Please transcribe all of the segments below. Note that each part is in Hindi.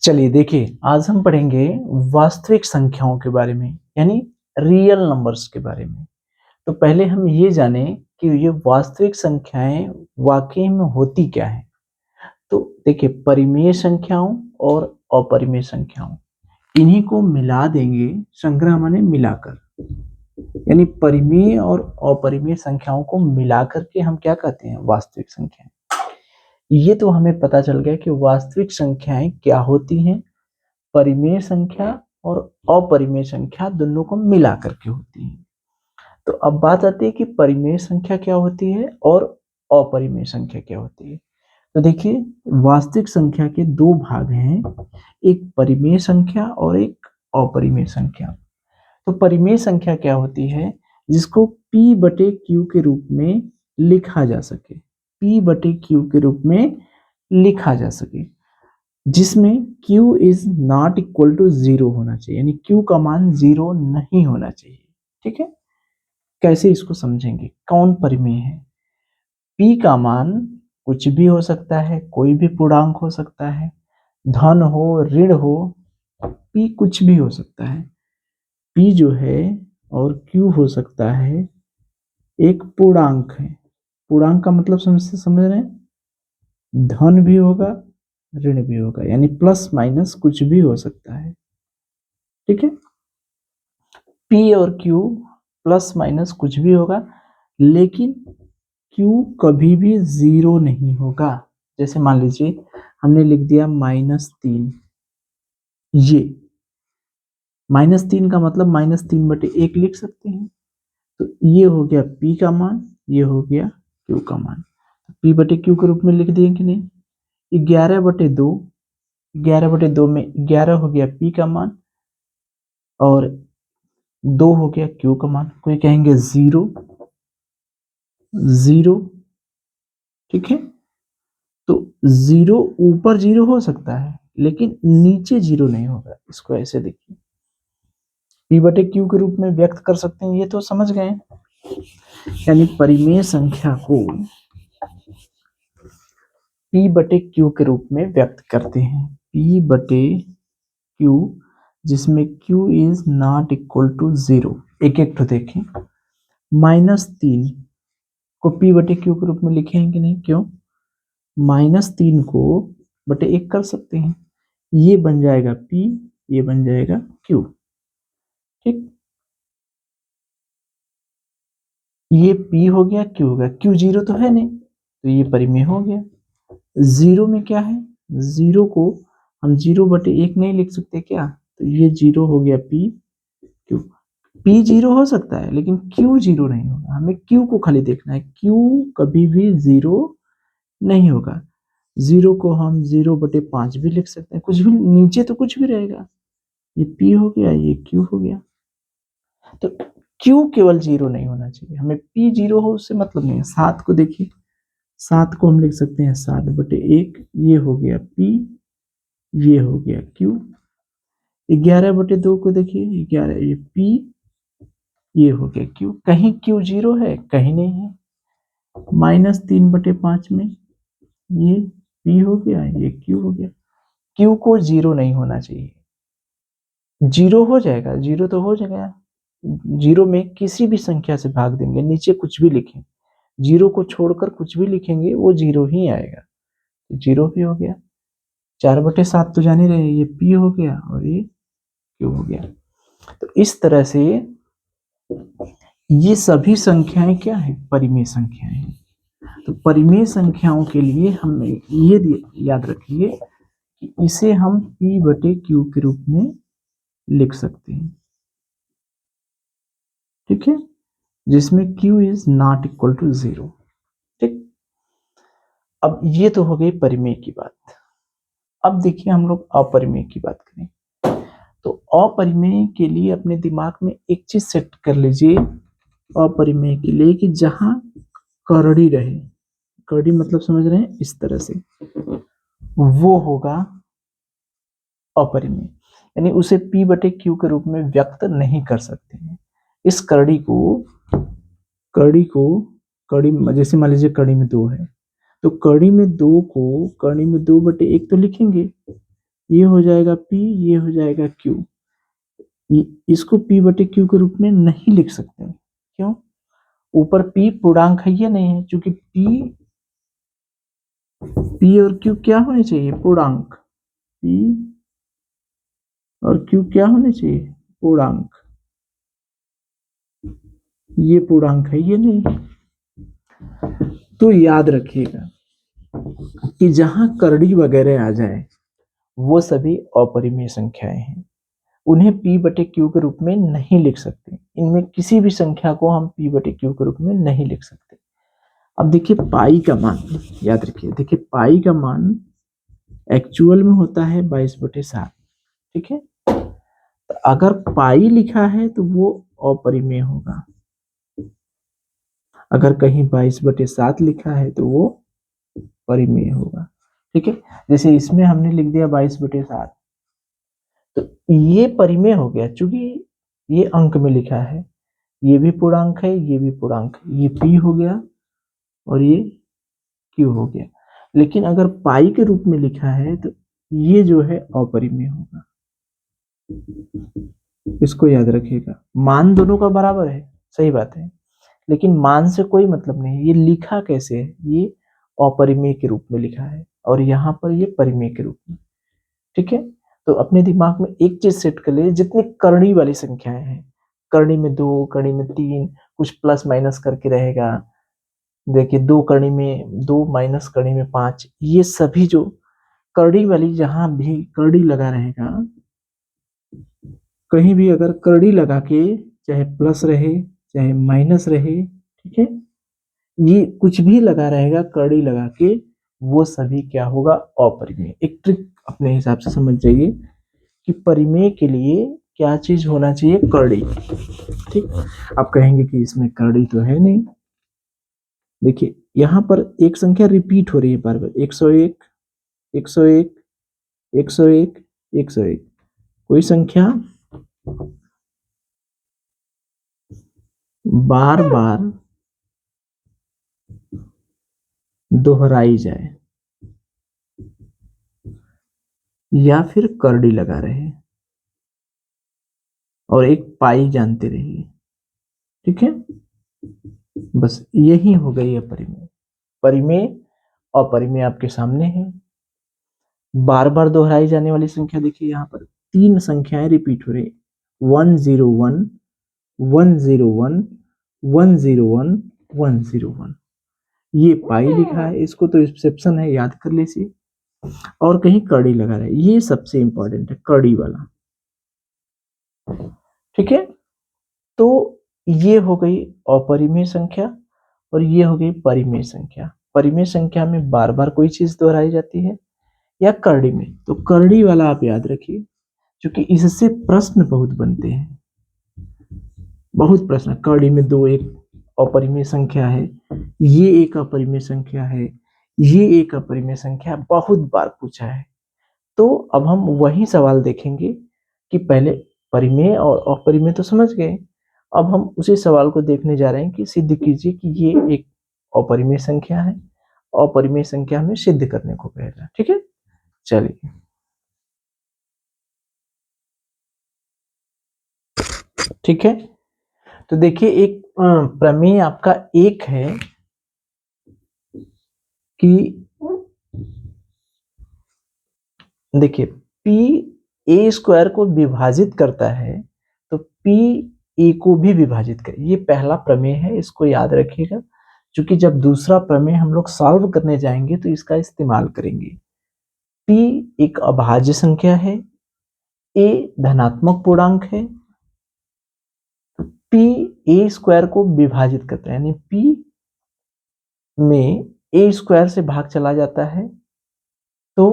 चलिए देखिए, आज हम पढ़ेंगे वास्तविक संख्याओं के बारे में, यानी रियल नंबर्स के बारे में। तो पहले हम ये जानें कि ये वास्तविक संख्याएं वाकई में होती क्या हैं। तो देखिए, परिमेय संख्याओं और अपरिमेय संख्याओं, इन्हीं को मिला देंगे, संग्रह माने मिलाकर, यानी परिमेय और अपरिमेय संख्याओं को मिलाकर के हम क्या कहते हैं, वास्तविक संख्याएं। ये तो हमें पता चल गया कि वास्तविक संख्याएं क्या होती हैं। परिमेय संख्या और अपरिमेय संख्या दोनों को मिला करके होती है। तो अब बात आती है कि परिमेय संख्या क्या होती है और अपरिमेय संख्या क्या होती है। तो देखिए, वास्तविक संख्या के दो भाग हैं, एक परिमेय संख्या और एक अपरिमेय संख्या। तो परिमेय संख्या क्या होती है, जिसको P बटे Q के रूप में लिखा जा सके, P बटे Q के रूप में लिखा जा सके, जिसमें Q is not equal to 0 होना चाहिए, यानी Q का मान 0 नहीं होना चाहिए। ठीक है, कैसे इसको समझेंगे, कौन परिमेय है। P का मान कुछ भी हो सकता है, कोई भी पूर्णांक हो सकता है, धन हो ऋण हो, P कुछ भी हो सकता है। P जो है और Q हो सकता है एक पूर्णांक है। पूर्णांक का मतलब समझ रहे हैं, धन भी होगा ऋण भी होगा, यानी प्लस माइनस कुछ भी हो सकता है। ठीक है, P और Q प्लस माइनस कुछ भी होगा, लेकिन Q कभी भी 0 नहीं होगा। जैसे मान लीजिए हमने लिख दिया -3, ये -3 का मतलब -3/1 लिख सकते हैं। तो ये हो गया P का मान, ये हो गया Q का मान। P बटे Q के रूप में लिख दिए कि नहीं। 11/2, 11/2 में 11 हो गया P का मान और 2 हो गया Q का मान। कोई कहेंगे 0, 0। ठीक है, तो 0 ऊपर 0 हो सकता है, लेकिन नीचे 0 नहीं होगा। इसको ऐसे देखिए, P बटे Q के रूप में व्यक्त कर सकते हैं, ये तो समझ गए। यानी परिमेय संख्या को P बटे Q के रूप में व्यक्त करते हैं, P बटे Q, जिसमें Q is not equal to 0। एक एक तो देखें, -3 को P बटे Q के रूप में लिखें कि नहीं, क्यों, -3 को बटे 1 कर सकते हैं, ये बन जाएगा P, ये बन जाएगा Q। ठीक, ये P हो गया, Q हो गया, Q 0 तो है नहीं, तो ये परिमेय हो गया। 0 में क्या है, 0 को हम 0/1 नहीं लिख सकते क्या, तो ये 0 हो गया P Q। P 0 हो सकता है, लेकिन Q 0 नहीं होगा। हमें Q को खाली देखना है, Q कभी भी 0 नहीं होगा। 0 को हम 0/5 भी लिख सकते हैं, कुछ भी, नीचे तो कुछ भी रहेगा। ये P हो गया, ये Q हो गया। तो Q केवल 0 नहीं होना चाहिए, हमें P 0 हो उससे मतलब नहीं है। 7 को देखिए, 7 को हम लिख सकते हैं 7/1, ये हो गया P, ये हो गया Q। 11/2 को देखिए, 11, ये P, ये हो गया Q। कहीं Q 0 है, कहीं नहीं है। -3/5 में ये P हो गया, ये Q हो गया। Q को 0 नहीं होना चाहिए। 0 हो जाएगा, 0 तो हो जाएगा। 0 में किसी भी संख्या से भाग देंगे, नीचे कुछ भी लिखें, 0 को छोड़कर कुछ भी लिखेंगे वो 0 ही आएगा। 0 भी हो गया। 4/7 तो जान ही रहे, ये P हो गया और ये Q हो गया। तो इस तरह से ये सभी संख्याएं क्या है, परिमेय संख्याएं हैं। तो परिमेय संख्याओं के लिए हमें ये याद रखिए कि इसे हम P बटे Q के रूप में लिख सकते हैं। ठीक है, जिसमें Q is not equal to 0। ठीक, अब ये तो हो गई परिमेय की बात। अब देखिए हम लोग अपरिमेय की बात करें। तो अपरिमेय के लिए अपने दिमाग में एक चीज सेट कर लीजिए, अपरिमेय के लिए, कि जहां करड़ी रहे, करड़ी मतलब समझ रहे हैं, इस तरह से, वो होगा अपरिमेय, यानी उसे P बटे Q के रूप में व्यक्त नहीं कर सकते हैं। इस करड़ी को कड़ी, जैसे मान लीजिए कड़ी में 2 है, तो कड़ी में 2 को कड़ी में 2/1 तो लिखेंगे, ये हो जाएगा P, ये हो जाएगा Q। इसको P बटे Q के रूप में नहीं लिख सकते। क्यों? ऊपर P पूर्णांक है, ये नहीं है, क्योंकि P और Q क्या होने चाहिए? पूर्णांक। P और Q क्या होने चाहिए? पूर्णांक। ये पूर्णांक है, ये नहीं। तो याद रखिएगा कि जहां करड़ी वगैरह आ जाए वो सभी अपरिमेय संख्याएं हैं, उन्हें P बटे Q के रूप में नहीं लिख सकते। इनमें किसी भी संख्या को हम P बटे Q के रूप में नहीं लिख सकते। अब देखिए पाई का मान, याद रखिए, देखिए पाई का मान एक्चुअल में होता है 22/7। ठीक है, तो अगर पाई लिखा है तो वो अपरिमेय होगा, अगर कहीं 22/7 लिखा है तो वो परिमेय होगा। ठीक है, जैसे इसमें हमने लिख दिया 22/7, तो ये परिमेय हो गया, चूंकि ये अंक में लिखा है, ये भी पूर्णांक है, ये भी पूर्णांक है, ये P हो गया और ये Q हो गया। लेकिन अगर पाई के रूप में लिखा है तो ये जो है अपरिमेय होगा। इसको याद रखिएगा, मान दोनों का बराबर है, सही बात है, लेकिन मान से कोई मतलब नहीं है। ये लिखा कैसे है? ये अपरिमेय के रूप में लिखा है और यहाँ पर ये परिमेय के रूप में। ठीक है, तो अपने दिमाग में एक चीज सेट कर ले, जितनी करणी वाली संख्याएं हैं, करणी में 2, करणी में 3, कुछ प्लस माइनस करके रहेगा। देखिए 2 करणी में 2 माइनस करणी में 5, ये सभी जो करणी वाली, जहां भी करणी लगा रहेगा, कहीं भी अगर करड़ी लगा के, चाहे प्लस रहे चाहे माइनस रहे, ठीक है, ये कुछ भी लगा रहेगा करड़ी लगा के, वो सभी क्या होगा? अपरिमेय। एक ट्रिक अपने हिसाब से समझ जाइए कि परिमेय के लिए क्या चीज होना चाहिए? करड़ी। ठीक, आप कहेंगे कि इसमें करड़ी तो है नहीं। देखिए यहाँ पर एक संख्या रिपीट हो रही है बार बार, 101, 101, 101, 101। कोई संख्या बार बार दोहराई जाए या फिर करड़ी लगा रहे और एक पाई जानते रहिए। ठीक है, बस यही हो गई अपरिमेय। परिमेय अपरिमेय आपके सामने है। बार बार दोहराई जाने वाली संख्या देखिए, यहाँ पर 3 संख्याएं रिपीट हो रही, 101, 101, 101, 101। ये पाई लिखा है, इसको तो एक्सेप्शन है, याद कर लीजिए। और कहीं कड़ी लगा रहा है, ये सबसे इंपॉर्टेंट है, कड़ी वाला। ठीक है, तो ये हो गई अपरिमेय संख्या और ये हो गई परिमेय संख्या। परिमेय संख्या में बार बार कोई चीज दोहराई जाती है, या करड़ी में, तो करड़ी वाला आप याद रखिए, क्योंकि इससे प्रश्न बहुत बनते हैं, बहुत प्रश्न। करड़ी में 2 एक अपरिमेय संख्या है, ये एक अपरिमेय संख्या है, ये एक अपरिमेय संख्या, बहुत बार पूछा है। तो अब हम वही सवाल देखेंगे कि पहले परिमेय और अपरिमेय तो समझ गए, अब हम उसी सवाल को देखने जा रहे हैं कि सिद्ध कीजिए कि ये एक अपरिमेय संख्या है। अपरिमेय संख्या हमें सिद्ध करने को कहेगा। ठीक है, चलिए। ठीक है, तो देखिए एक प्रमेय आपका एक है कि देखिए P a स्क्वायर को विभाजित करता है तो P a को भी विभाजित करे। ये पहला प्रमेय है, इसको याद रखिएगा, क्योंकि जब दूसरा प्रमेय हम लोग सॉल्व करने जाएंगे तो इसका इस्तेमाल करेंगे। P एक अभाज्य संख्या है, a धनात्मक पूर्णांक है, P a स्क्वायर को विभाजित करता है, यानी P में a स्क्वायर से भाग चला जाता है तो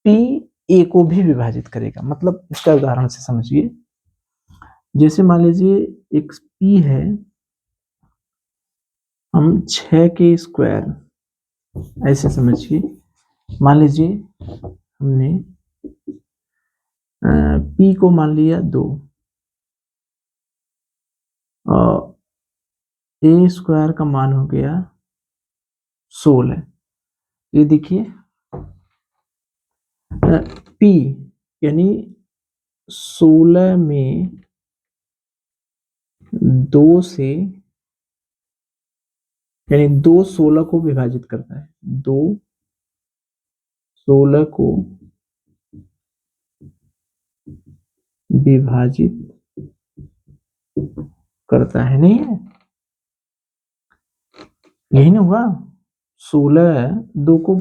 P a को भी विभाजित करेगा। मतलब इसका उदाहरण से समझिए, जैसे मान लीजिए एक P है, हम 6 के स्क्वायर ऐसे समझिए। मान लीजिए हमने P को मान लिया 2 और a स्क्वायर का मान हो गया 16। ये देखिए पी यानी 16 में 2 से, यानी 2 16 को विभाजित करता है, 2 16 को विभाजित करता है, नहीं है, यही ना हुआ, 16 2 को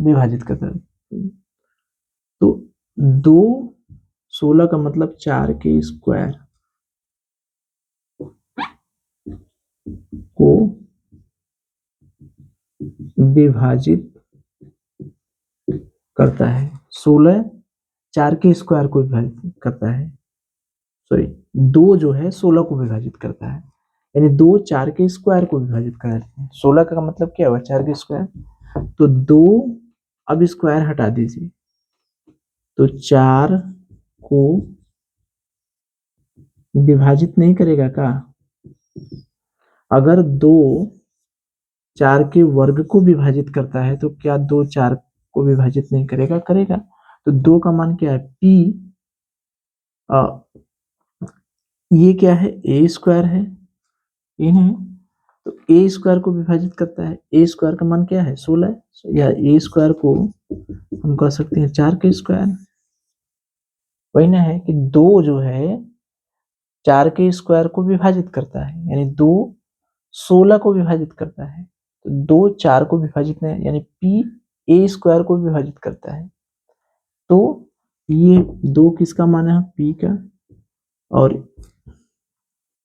विभाजित करता है, तो 2 16 का मतलब 4 के स्क्वायर को विभाजित करता है, 16 4 के स्क्वायर को विभाजित करता है, सॉरी 2 जो है 16 को विभाजित करता है, यानी 2 4 के स्क्वायर को विभाजित करता है, 16 का मतलब क्या हुआ 4 के स्क्वायर, तो 2 अब स्क्वायर हटा दीजिए, तो 4 को विभाजित नहीं करेगा का, अगर 2 4 के वर्ग को विभाजित करता है तो क्या 2 4 को विभाजित नहीं करेगा, करेगा, तो 2 का मान क्या है पी, ये क्या है ए स्क्वायर है, ये नहीं, तो ए स्क्वायर को विभाजित करता है, ए स्क्वायर का मान क्या है 16, या ए स्क्वायर को हम कह सकते हैं 4 के स्क्वायर, वही ना है कि 2 जो है 4 के स्क्वायर को विभाजित करता है, यानी 2 16 को विभाजित करता है, तो 2 4 को विभाजित नहीं, यानी पी ए स्क्वायर को विभाजित करता है, तो ये 2 किसका मान है पी का, और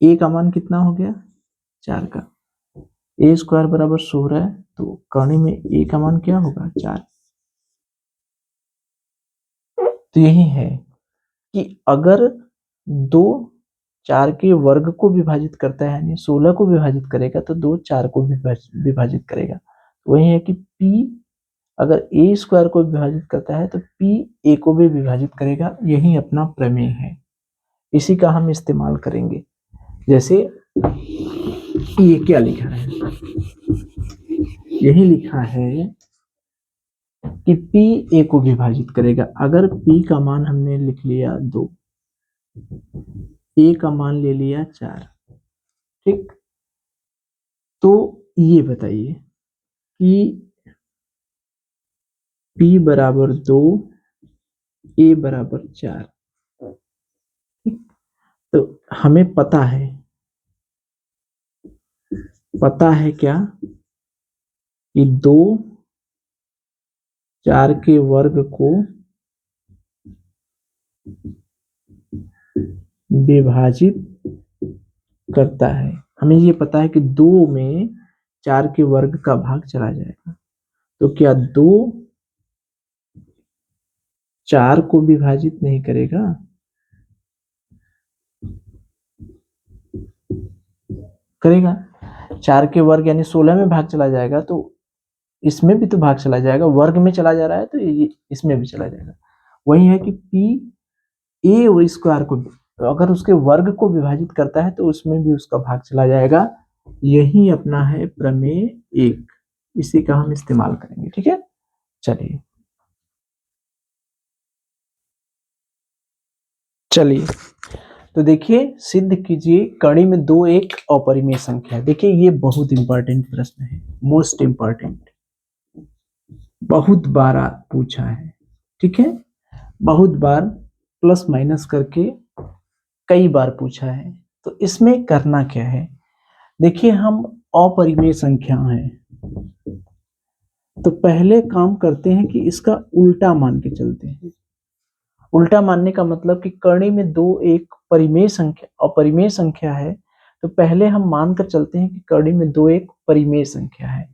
ए का मान कितना हो गया 4 का, ए स्क्वायर बराबर 16 है, तो कर्ण में ए का मान क्या होगा 4, तो यही है कि अगर 2 4 के वर्ग को विभाजित करता है, यानी 16 को विभाजित करेगा, तो 2 4 को विभाजित करेगा, वही है कि P अगर ए स्क्वायर को विभाजित करता है तो P ए को भी विभाजित करेगा, यही अपना प्रमेय है, इसी का हम इस्तेमाल करेंगे। जैसे ये क्या लिखा है, यही लिखा है कि P ए को विभाजित करेगा, अगर P का मान हमने लिख लिया 2, ए का मान ले लिया 4, ठीक, तो ये बताइए कि P बराबर 2 ए बराबर 4, ठीक, तो हमें पता है क्या कि 2 4 के वर्ग को विभाजित करता है, हमें ये पता है कि 2 में 4 के वर्ग का भाग चला जाएगा, तो क्या 2 4 को विभाजित नहीं करेगा, करेगा, 4 के वर्ग यानी 16 में भाग चला जाएगा, तो इसमें भी तो भाग चला जाएगा, वर्ग में चला जा रहा है तो इसमें भी चला जाएगा, वही है कि P ए स्क्वायर को अगर उसके वर्ग को विभाजित करता है तो उसमें भी उसका भाग चला जाएगा, यही अपना है प्रमेय 1, इसी का हम इस्तेमाल करेंगे, ठीक है, चलिए तो देखिए सिद्ध कीजिए कड़ी में 2 एक अपरिमेय संख्या है, देखिए ये बहुत इंपॉर्टेंट प्रश्न है, मोस्ट इंपॉर्टेंट, बहुत बार पूछा है, ठीक है, बहुत बार प्लस माइनस करके कई बार पूछा है, तो इसमें करना क्या है, देखिए हम अपरिमेय संख्या है, तो पहले काम करते हैं कि इसका उल्टा मान के चलते हैं, उल्टा मानने का मतलब कि कड़ी में 2 एक परिमेय संख्या अपरिमेय संख्या है, तो पहले हम मानकर चलते हैं कि कड़ी में 2 एक परिमेय संख्या है,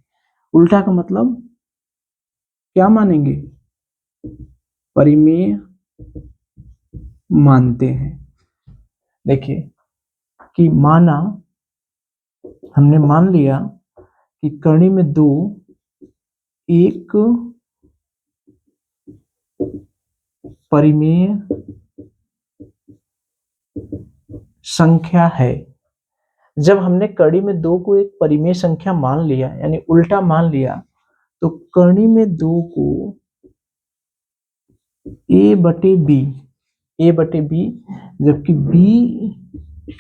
उल्टा का मतलब क्या मानेंगे, परिमेय मानते हैं, देखिए कि माना, हमने मान लिया कि कड़ी में 2 एक परिमेय संख्या है, जब हमने कड़ी में 2 को एक परिमेय संख्या मान लिया यानी उल्टा मान लिया, तो कड़ी में 2 को ए बटे बी, ए बटे बी, जबकि b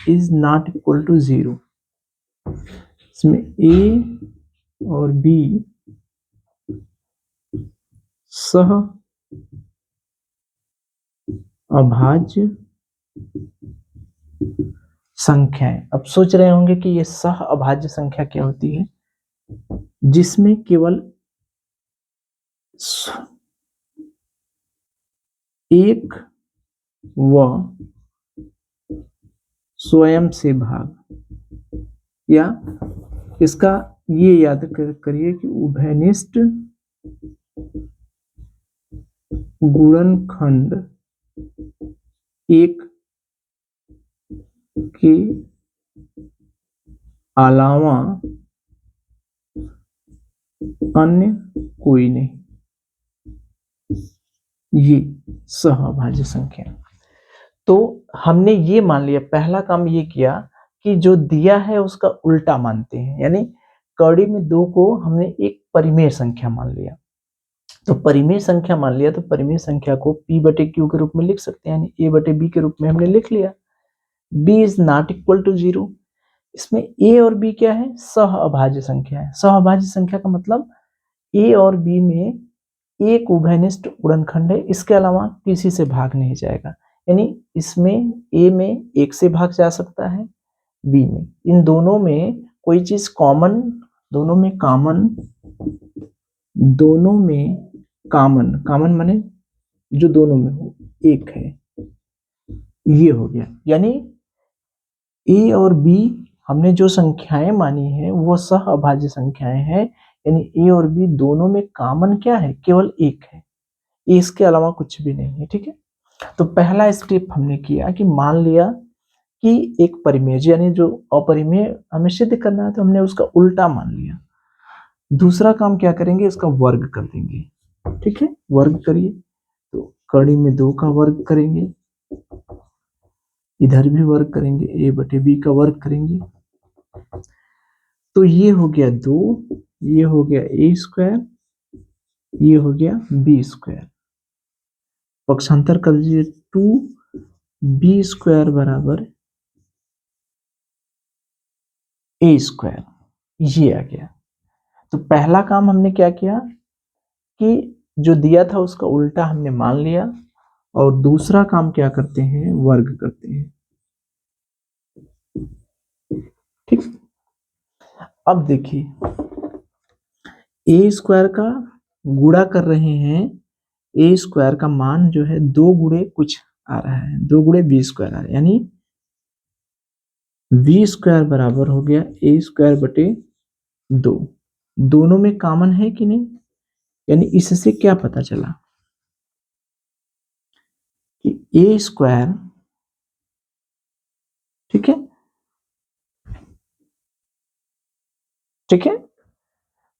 is not equal to 0। इसमें ए और बी सह अभाज्य संख्याएं। अब सोच रहे होंगे कि ये सह अभाज्य संख्या क्या होती है, जिसमें केवल एक व स्वयं से भाग, या इसका ये याद करिए कि उभयनिष्ठ गुणनखंड एक के अलावा अन्य कोई नहीं, ये सहअभाज्य संख्या। तो हमने ये मान लिया, पहला काम ये किया कि जो दिया है उसका उल्टा मानते हैं, यानी कड़ी में 2 को हमने एक परिमेय संख्या मान लिया। तो परिमेय संख्या मान लिया तो परिमेय संख्या को p बटे q के रूप में लिख सकते हैं, यानी a बटे b के रूप में हमने लिख लिया। b is not equal to 0। इसमें a और b क्या है, सहअभाज्य संख्या है। सहअभाज्य संख्या का मतलब a और b में एक उभयनिष्ठ गुणनखंड है, इसके अलावा किसी से भाग नहीं जाएगा, यानी इसमें a में 1 से भाग जा सकता है, b में, इन दोनों में कोई चीज कॉमन, दोनों में कॉमन माने जो दोनों में हो एक है, ये हो गया। यानी a और b हमने जो संख्याएं मानी है वो सहअभाज्य संख्याएं हैं, यानी a और b दोनों में कॉमन क्या है, केवल एक है, इसके अलावा कुछ भी नहीं है। ठीक है, तो पहला स्टेप हमने किया कि मान लिया कि एक परिमेय, यानी जो अपरिमेय हमें सिद्ध करना है तो हमने उसका उल्टा मान लिया। दूसरा काम क्या करेंगे, इसका वर्ग कर देंगे। ठीक है, वर्ग करिए, तो कड़ी में 2 का वर्ग करेंगे, इधर भी वर्ग करेंगे, a बटे b का वर्ग करेंगे, तो ये हो गया 2, ये हो गया a स्क्वायर, ये हो गया b स्क्वायर। पक्षांतर कर लीजिए, 2b स्क्वायर बराबर a स्क्वायर, ये आ गया। तो पहला काम हमने क्या किया कि जो दिया था उसका उल्टा हमने मान लिया, और दूसरा काम क्या करते हैं, वर्ग करते हैं। ठीक, अब देखिए a स्क्वायर का गुणा कर रहे हैं, a स्क्वायर का मान जो है 2 गुणे कुछ आ रहा है, 2 गुणे b स्क्वायर आ रहा है, यानी b स्क्वायर बराबर हो गया a स्क्वायर बटे 2। दोनों में कॉमन है कि नहीं, यानी इससे क्या पता चला कि a स्क्वायर, ठीक है, ठीक है,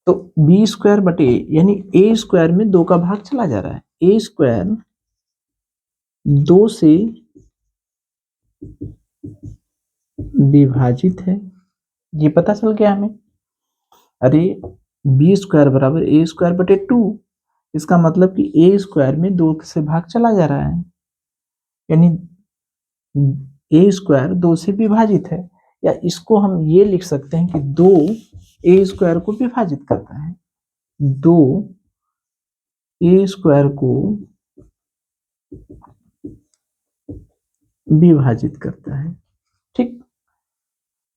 तो b स्क्वायर बटे यानी a स्क्वायर में 2 का भाग चला जा रहा है, a स्क्वायर 2 से विभाजित है, ये पता चल गया हमें। अरे b स्क्वायर बराबर a स्क्वायर बटे 2, इसका मतलब कि a स्क्वायर में 2 से भाग चला जा रहा है, यानी a स्क्वायर 2 से विभाजित है, या इसको हम ये लिख सकते हैं कि 2 a स्क्वायर को विभाजित करता है, 2 a स्क्वायर को विभाजित करता है। ठीक,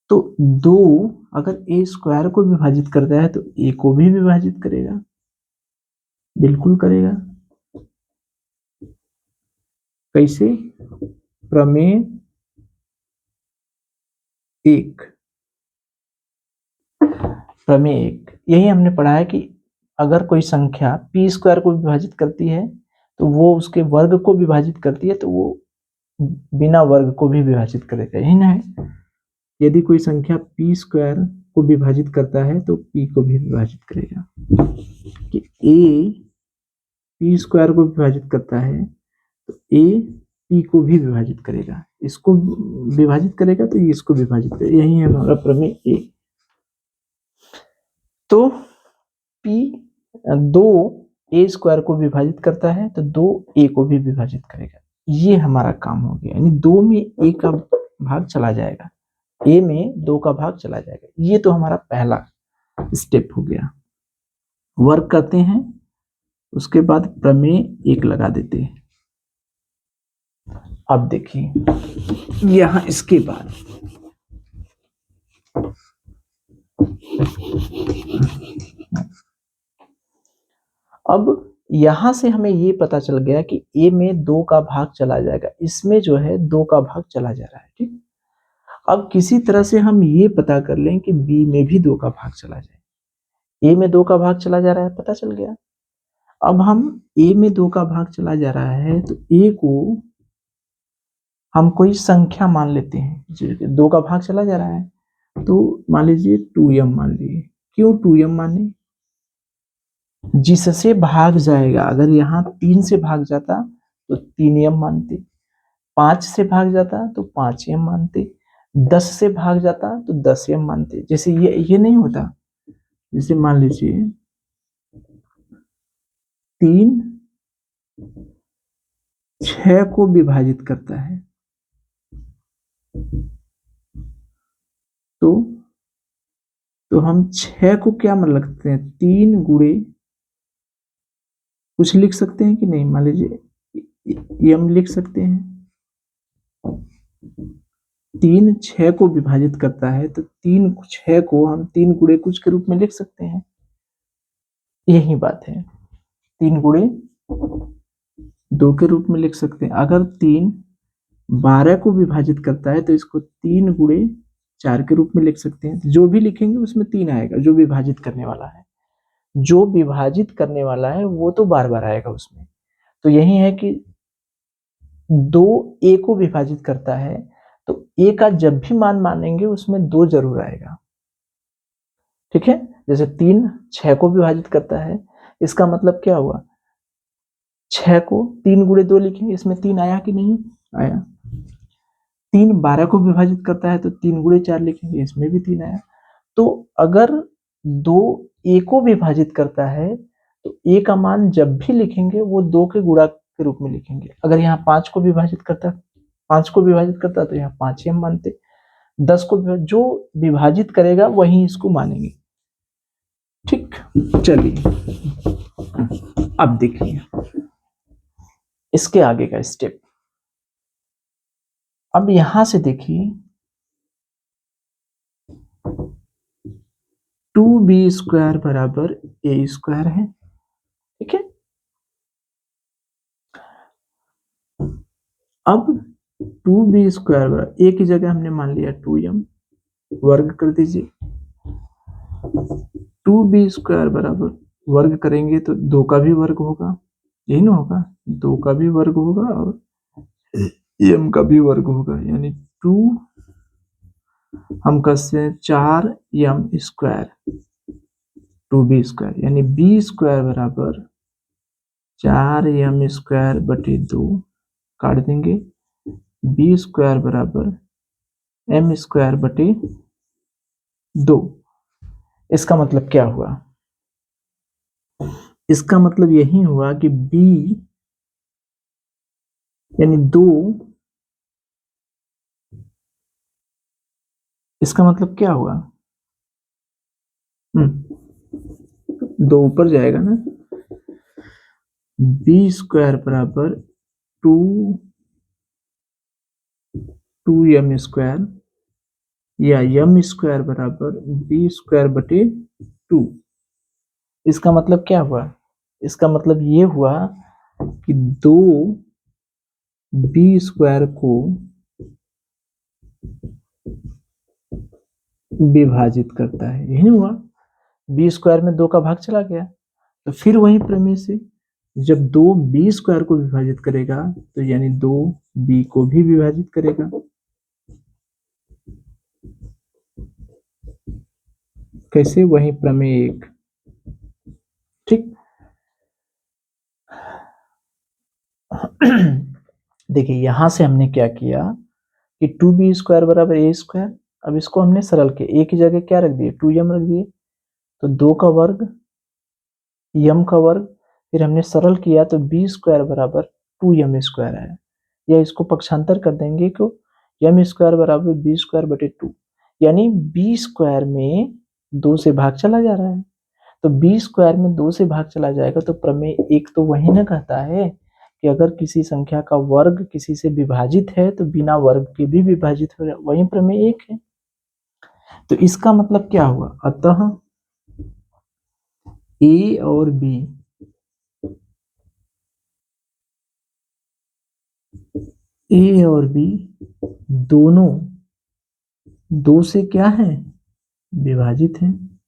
तो 2 अगर a स्क्वायर को विभाजित करता है तो a को भी विभाजित करेगा, बिल्कुल करेगा। कैसे, प्रमेय 1, प्रमेय 1 यही हमने पढ़ा है कि अगर कोई संख्या p स्क्वायर को विभाजित करती है तो वो उसके वर्ग को विभाजित करती है, तो वो बिना वर्ग को भी विभाजित करेगा, यही ना है। यदि कोई संख्या p स्क्वायर को विभाजित करता है तो p को भी विभाजित करेगा, कि a p स्क्वायर को विभाजित करता है तो a p को भी विभाजित करेगा, इसको विभाजित करेगा तो ये इसको विभाजित करेगा, यही है हमारा प्रमेय a। तो p 2 ए स्क्वायर को विभाजित करता है तो 2 ए को भी विभाजित करेगा। ये हमारा काम हो गया, यानी 2 में ए का भाग चला जाएगा, ए में 2 का भाग चला जाएगा। ये तो हमारा पहला स्टेप हो गया। वर्क करते हैं, उसके बाद प्रमेय 1 लगा देते हैं। अब देखिए यहां इसके बाद अब यहां से हमें ये पता चल गया कि ए में 2 का भाग चला जाएगा, इसमें जो है 2 का भाग चला जा रहा है। ठीक, अब किसी तरह से हम ये पता कर लें कि बी में भी 2 का भाग चला जाए। ए में 2 का भाग चला जा रहा है, पता चल गया। अब हम ए में 2 का भाग चला जा रहा है तो ए को हम कोई संख्या मान लेते हैं। 2 का भाग चला जा रहा है तो मान लीजिए 2m मान लीजिए। क्यों 2m माने? जिससे भाग जाएगा, अगर यहाँ 3 से भाग जाता तो 3m मानते, 5 से भाग जाता तो 5m मानते, 10 से भाग जाता तो 10m मानते। जैसे ये नहीं होता, जैसे मान लीजिए 3 6 को विभाजित करता है तो हम 6 को क्या मान लगते हैं, 3 गुणे कुछ लिख सकते हैं कि नहीं? मान लीजिए m लिख सकते हैं। 3 6 को विभाजित करता है तो 3 6 को हम 3 गुणे कुछ के रूप में लिख सकते हैं। यही बात है, 3 गुणे 2 के रूप में लिख सकते हैं। अगर 3 12 को विभाजित करता है तो इसको 3 गुणे 4 के रूप में लिख सकते हैं। जो भी लिखेंगे उसमें 3 आएगा, जो विभाजित करने वाला है। जो विभाजित करने वाला है वो तो बार बार आएगा उसमें। तो यही है कि 2 ए को विभाजित करता है तो ए का जब भी मान मानेंगे उसमें 2 जरूर आएगा। ठीक है, जैसे 3 6 को विभाजित करता है, इसका मतलब क्या हुआ, 6 को 3 गुणे 2 लिखेंगे, इसमें 3 आया कि नहीं आया। 3 12 को विभाजित करता है तो 3 गुणे 4 लिखेंगे, इसमें भी 3 आया। तो अगर 2 ए को विभाजित करता है तो ए का मान जब भी लिखेंगे वो 2 के गुणा के रूप में लिखेंगे। अगर यहाँ 5 को विभाजित करता तो यहाँ 5m मानते। 10 को जो विभाजित करेगा वही इसको मानेंगे। ठीक, चलिए अब देखिए इसके आगे का स्टेप। अब यहां से देखिए 2b² बराबर a² है। ठीक है, अब 2b² बराबर a की जगह हमने मान लिया 2m, वर्ग कर दीजिए। 2b² बराबर वर्ग करेंगे तो 2 का भी वर्ग होगा, यही ना होगा, 2 का भी वर्ग होगा और m का भी वर्ग होगा, यानी 2 हम कहते हैं 4m², 2b², यानी b² बराबर 4m² बटे 2, काट देंगे। b² बराबर m² बटे 2। इसका मतलब क्या हुआ? इसका मतलब यही हुआ कि b यानी 2, इसका मतलब क्या हुआ, 2 ऊपर जाएगा ना, b² बराबर 2m² या m² बराबर b² बटे 2। इसका मतलब क्या हुआ? इसका मतलब ये हुआ कि 2 b² को विभाजित करता है, यही नहीं हुआ, b² में 2 का भाग चला गया। तो फिर वही प्रमेय से जब 2 b² को विभाजित करेगा तो यानी 2 b को भी विभाजित करेगा। कैसे? वही प्रमेय 1। ठीक, देखिए यहां से हमने क्या किया कि 2b² बराबर a²। अब इसको हमने सरल किया, a की जगह क्या रख दिए, 2m रख दिए, तो 2 का वर्ग m का वर्ग, फिर हमने सरल किया तो बी स्क्वायर बराबर 2m² आया, या इसको पक्षांतर कर देंगे तो m² बराबर बी स्क्वायर बटे 2, यानी बी स्क्वायर में 2 से भाग चला जा रहा है, तो बी स्क्वायर में 2 से भाग चला जाएगा तो प्रमेय एक तो वही ना कहता है कि अगर किसी संख्या का वर्ग किसी से विभाजित है तो बिना वर्ग के भी विभाजित हो जाए, वही प्रमेय एक है। तो इसका मतलब क्या हुआ, अतः ए और बी दोनों 2 से क्या है, विभाजित हैं।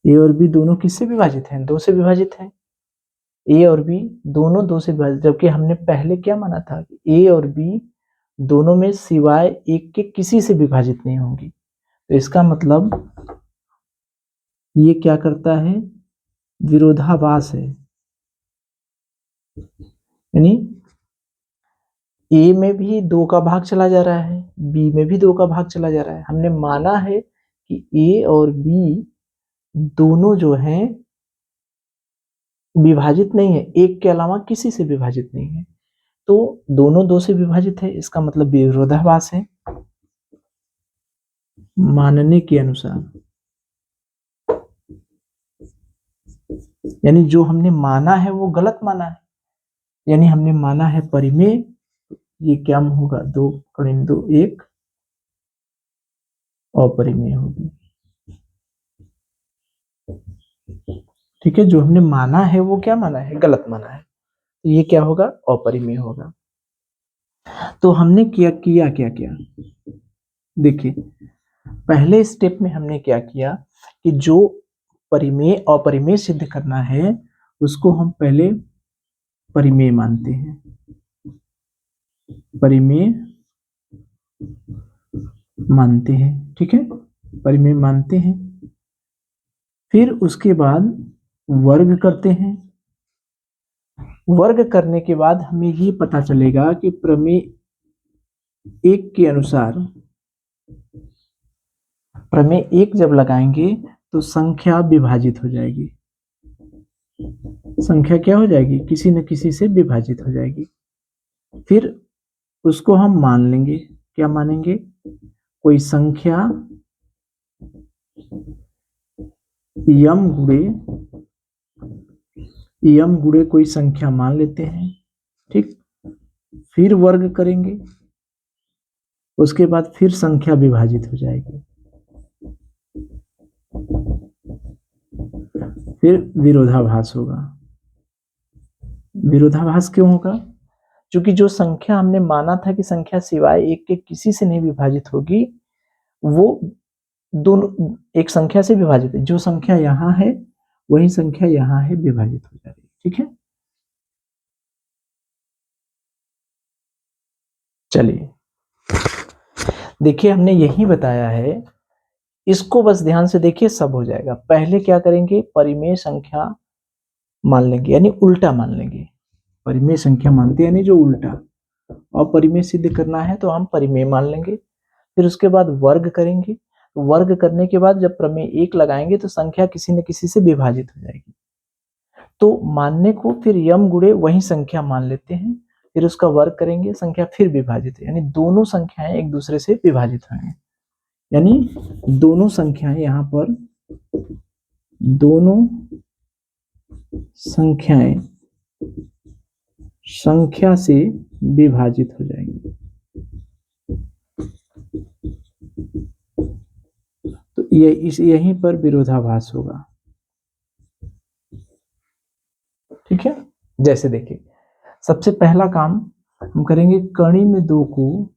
ए और बी दोनों किससे विभाजित हैं, 2 से विभाजित हैं। ए और बी दोनों 2 से विभाजित, जबकि हमने पहले क्या माना था, ए और बी दोनों में सिवाय एक के किसी से विभाजित नहीं होंगी। तो इसका मतलब ये क्या करता है, विरोधाभास है, यानी ए में भी 2 का भाग चला जा रहा है, बी में भी 2 का भाग चला जा रहा है। हमने माना है कि ए और बी दोनों जो हैं विभाजित नहीं है, एक के अलावा किसी से विभाजित नहीं है, तो दोनों 2 से विभाजित है, इसका मतलब विरोधाभास है। मानने के अनुसार, यानी जो हमने माना है वो गलत माना है, यानी हमने माना है परिमेय, ये क्या होगा, 2 × 1 अपरिमेय होगी। ठीक है, जो हमने माना है वो क्या माना है, गलत माना है, तो ये क्या होगा, अपरिमेय होगा। तो हमने क्या किया, देखिए पहले स्टेप में हमने क्या किया कि जो परिमेय अपरिमेय सिद्ध करना है उसको हम पहले परिमेय मानते हैं, परिमेय मानते हैं, ठीक है, परिमेय मानते हैं। फिर उसके बाद वर्ग करते हैं, वर्ग करने के बाद हमें ये पता चलेगा कि प्रमेय एक के अनुसार, प्रमेय एक जब लगाएंगे तो संख्या विभाजित हो जाएगी, संख्या क्या हो जाएगी, किसी न किसी से विभाजित हो जाएगी। फिर उसको हम मान लेंगे, क्या मानेंगे, कोई संख्या यम गुणे कोई संख्या मान लेते हैं, ठीक। फिर वर्ग करेंगे, उसके बाद फिर संख्या विभाजित हो जाएगी, फिर विरोधाभास होगा। विरोधाभास क्यों होगा, क्योंकि जो संख्या हमने माना था कि संख्या सिवाय एक के किसी से नहीं विभाजित होगी, वो दोनों एक संख्या से विभाजित है, जो संख्या यहाँ है वही संख्या यहाँ है, विभाजित हो जा रही है, ठीक है। चलिए देखिए, हमने यही बताया है, इसको बस ध्यान से देखिए, सब हो जाएगा। पहले क्या करेंगे, परिमेय संख्या मान लेंगे, यानी उल्टा मान लेंगे, परिमेय संख्या मानते यानी जो उल्टा, अपरिमेय सिद्ध करना है तो हम परिमेय मान लेंगे। फिर उसके बाद वर्ग करेंगे, वर्ग करने के बाद जब प्रमेय एक लगाएंगे तो संख्या किसी न किसी से विभाजित हो जाएगी, तो मानने को फिर यम गुणे वही संख्या मान लेते हैं, फिर उसका वर्ग करेंगे, संख्या फिर विभाजित है, यानी दोनों संख्याएं एक दूसरे से विभाजित होंगे, यानी दोनों संख्याएं यहाँ पर, दोनों संख्याएं संख्या से विभाजित हो जाएंगी, तो ये यहीं पर विरोधाभास होगा, ठीक है। जैसे देखिए, सबसे पहला काम हम करेंगे, कड़ी में 2 को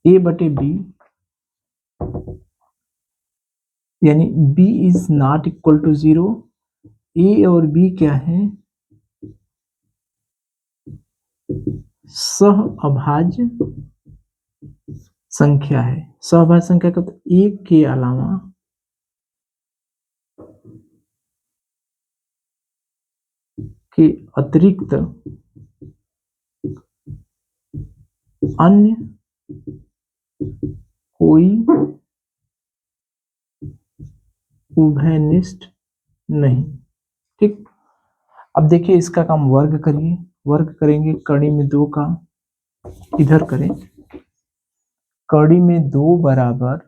a बटे b, यानी b is not equal to 0, a और b क्या है, सह अभाज्य संख्या है। सहभाज्य संख्या का तो एक के अलावा के अतिरिक्त अन्य कोई उभयनिष्ठ नहीं, ठीक। अब देखिए इसका काम वर्ग करिए, वर्ग करेंगे कड़ी में 2 का, इधर करें कड़ी में 2 बराबर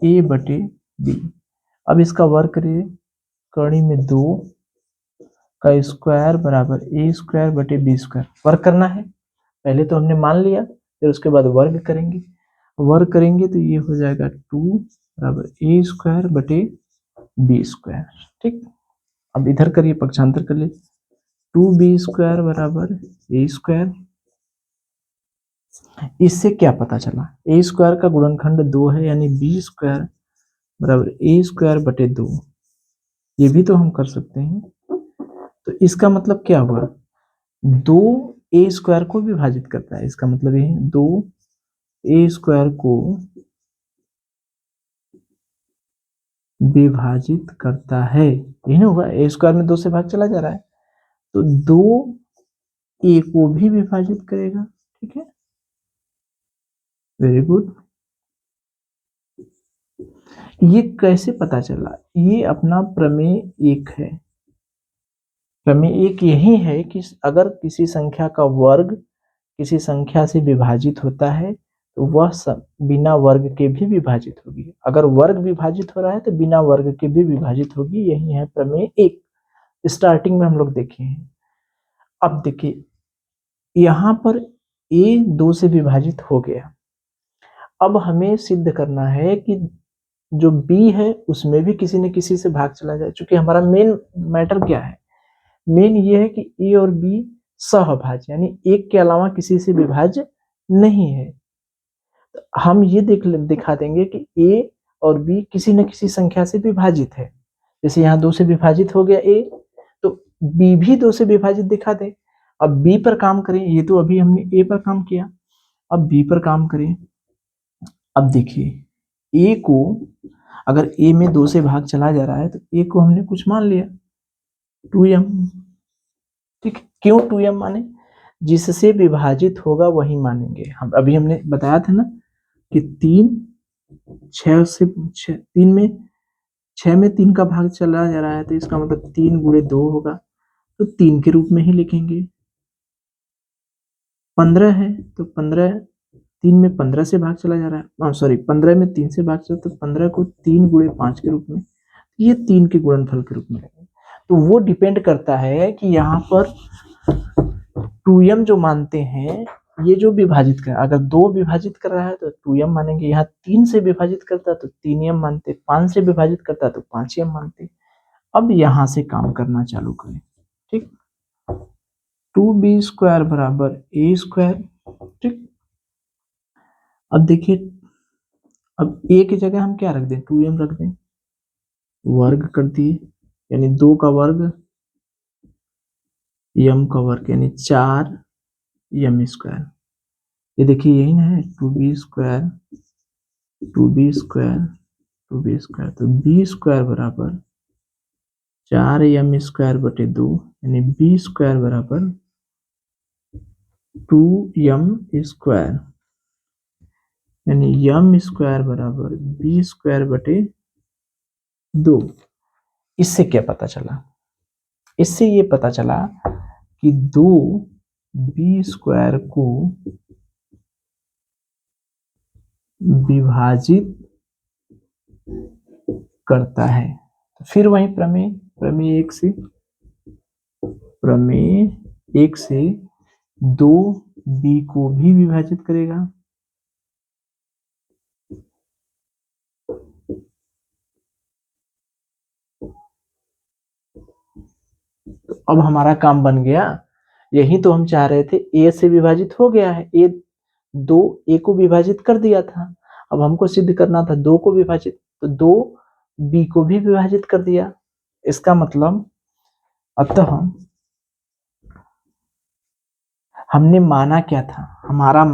ए बटे बी। अब इसका वर्ग करिए कड़ी में 2 का स्क्वायर बराबर ए स्क्वायर बटे बी स्क्वायर। वर्ग करना है, पहले तो हमने मान लिया, फिर उसके बाद वर्ग करेंगे। वर्ग करेंगे तो ये हो जाएगा 2 बराबर ए स्क्वायर बटे बी स्क्वायर। ठीक। अब इधर करिए पक्षांतर कर ले, 2b स्क्वायर बराबर ए स्क्वायर। इससे क्या पता चला, ए स्क्वायर का गुणनखंड 2 है, यानी बी स्क्वायर बराबर ए स्क्वायर बटे 2। ये भी तो हम कर सकते हैं। तो इसका मतलब क्या हुआ, 2 ए स्क्वायर को विभाजित करता है, इसका मतलब ये 2 ए स्क्वायर को विभाजित करता है, यही ना हुआ। ए स्क्वायर में 2 से भाग चला जा रहा है, तो 2 ए को भी विभाजित करेगा। ठीक है, वेरी गुड। ये कैसे पता चला, ये अपना प्रमेय 1 है। प्रमेय 1 यही है कि अगर किसी संख्या का वर्ग किसी संख्या से विभाजित होता है तो वह बिना वर्ग के भी विभाजित होगी। अगर वर्ग विभाजित हो रहा है तो बिना वर्ग के भी विभाजित होगी। यही है प्रमेय 1। स्टार्टिंग में हम लोग देखे हैं। अब देखिए यहां पर a 2 से विभाजित हो गया। अब हमें सिद्ध करना है कि जो b है उसमें भी किसी न किसी से भाग चला जाए। चूंकि हमारा मेन मैटर क्या है, मेन ये है कि a और b सहभाज्य, यानी एक के अलावा किसी से विभाज्य नहीं है। हम ये दिखा देंगे कि a और b किसी न किसी संख्या से विभाजित है। जैसे यहाँ 2 से विभाजित हो गया a, तो b भी 2 से विभाजित दिखा दे। अब b पर काम करें, ये तो अभी हमने a पर काम किया, अब b पर काम करें। अब देखिए a को, अगर a में 2 से भाग चला जा रहा है तो a को हमने कुछ मान लिया 2m। ठीक, क्यों 2m माने, जिससे विभाजित होगा वही मानेंगे। हम अभी हमने बताया था ना कि 3 में 6 में 3 का भाग चला जा रहा है, तो इसका मतलब 3 गुणे 2 होगा, तो 3 के रूप में ही लिखेंगे। 15 है तो 15, 3 में 15 से भाग चला जा रहा है, सॉरी 15 में 3 से भाग चला, तो 15 को 3 गुणे 5 के रूप में, ये 3 के गुणनफल के रूप में लगेगा। तो वो डिपेंड करता है कि यहाँ पर 2m जो मानते हैं, ये जो विभाजित कर, अगर 2 विभाजित कर रहा है तो 2m मानेंगे, यहाँ 3 से विभाजित करता है तो 3m मानते, 5 से विभाजित करता है तो 5m मानते। अब यहां से काम करना चालू करें। ठीक, 2b स्क्वायर बराबर ए स्क्वायर। ठीक, अब देखिए, अब a की जगह हम क्या रख दें, 2m रख दें, वर्ग कर दिए, यानी 2 का वर्ग m का वर्ग, यानी 4m स्क्वायर। ये देखिए यही ना है, 2b square 2b square 2b square, तो b स्क्वायर बराबर 4m स्क्वायर बटे 2, यानी b स्क्वायर बराबर 2m स्क्वायर, यानी m स्क्वायर बराबर b स्क्वायर बटे 2। इससे क्या पता चला, इससे ये पता चला कि 2b स्क्वायर को विभाजित करता है। तो फिर वही प्रमेय 1 से 2b को भी विभाजित करेगा। तो अब हमारा काम बन गया, यही तो हम चाह रहे थे। a से विभाजित हो गया है, a को विभाजित कर दिया था। अब हमको सिद्ध करना था 2 को विभाजित, तो 2b को भी विभाजित कर दिया। इसका मतलब अतः हमने माना क्या था, हमारा